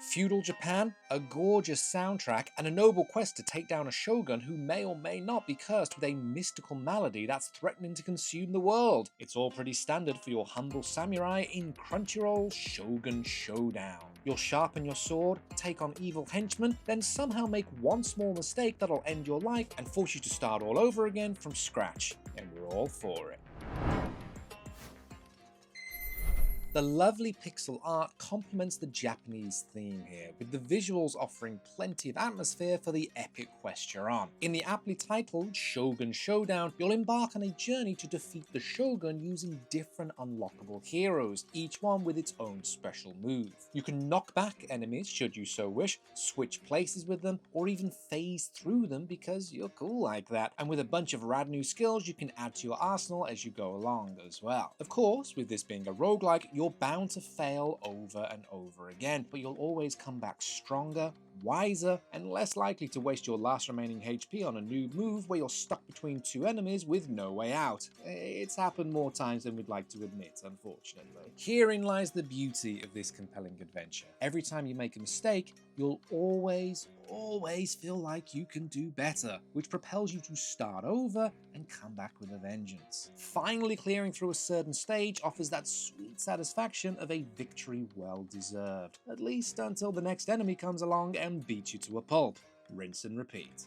Feudal Japan, a gorgeous soundtrack, and a noble quest to take down a shogun who may or may not be cursed with a mystical malady that's threatening to consume the world. It's all pretty standard for your humble samurai in Crunchyroll Shogun Showdown. You'll sharpen your sword, take on evil henchmen, then somehow make one small mistake that'll end your life and force you to start all over again from scratch. And we're all for it. The lovely pixel art complements the Japanese theme here, with the visuals offering plenty of atmosphere for the epic quest you're on. In the aptly titled Shogun Showdown, you'll embark on a journey to defeat the shogun using different unlockable heroes, each one with its own special move. You can knock back enemies should you so wish, switch places with them, or even phase through them because you're cool like that. And with a bunch of rad new skills you can add to your arsenal as you go along as well. Of course, with this being a roguelike, you're bound to fail over and over again, but you'll always come back stronger, wiser, and less likely to waste your last remaining HP on a noob move where you're stuck between two enemies with no way out. It's happened more times than we'd like to admit, unfortunately. Herein lies the beauty of this compelling adventure. Every time you make a mistake, you'll always feel like you can do better, which propels you to start over and come back with a vengeance. Finally clearing through a certain stage offers that sweet satisfaction of a victory well deserved, at least until the next enemy comes along and beats you to a pulp. Rinse and repeat.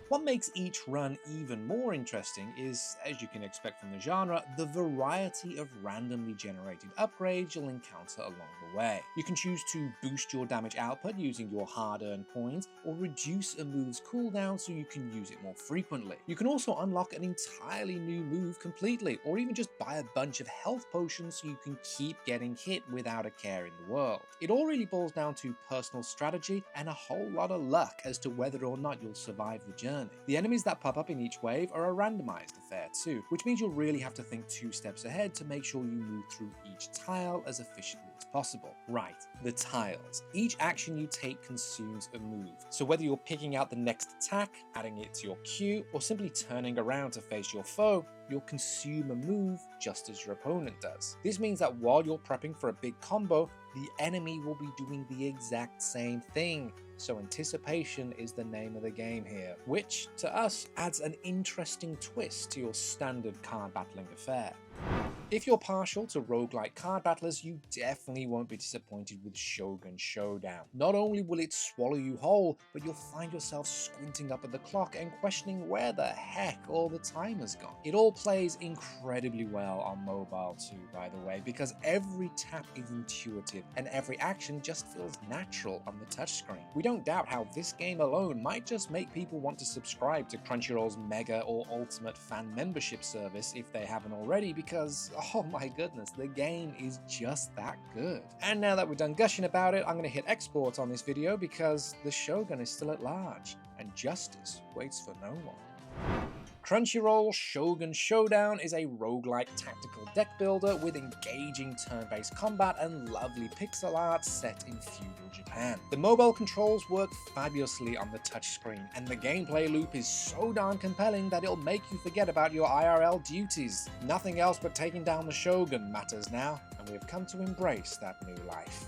What makes each run even more interesting is, as you can expect from the genre, the variety of randomly generated upgrades you'll encounter along the way. You can choose to boost your damage output using your hard-earned coins, or reduce a move's cooldown so you can use it more frequently. You can also unlock an entirely new move completely, or even just buy a bunch of health potions so you can keep getting hit without a care in the world. It all really boils down to personal strategy and a whole lot of luck as to whether or not you'll survive the journey. The enemies that pop up in each wave are a randomized affair too, which means you'll really have to think 2 steps ahead to make sure you move through each tile as efficiently as possible. Right, the tiles. Each action you take consumes a move, so whether you're picking out the next attack, adding it to your queue, or simply turning around to face your foe, you'll consume a move just as your opponent does. This means that while you're prepping for a big combo, the enemy will be doing the exact same thing. So anticipation is the name of the game here, which to us adds an interesting twist to your standard card battling affair. If you're partial to roguelike card battlers, you definitely won't be disappointed with Shogun Showdown. Not only will it swallow you whole, but you'll find yourself squinting up at the clock and questioning where the heck all the time has gone. It all plays incredibly well on mobile too, by the way, because every tap is intuitive and every action just feels natural on the touchscreen. We don't doubt how this game alone might just make people want to subscribe to Crunchyroll's Mega or Ultimate fan membership service if they haven't already, because oh my goodness, the game is just that good. And now that we're done gushing about it, I'm going to hit export on this video because the Shogun is still at large, and justice waits for no one. Crunchyroll Shogun Showdown is a roguelike tactical deck builder with engaging turn-based combat and lovely pixel art set in feudal Japan. The mobile controls work fabulously on the touchscreen, and the gameplay loop is so darn compelling that it'll make you forget about your IRL duties. Nothing else but taking down the Shogun matters now, and we've come to embrace that new life.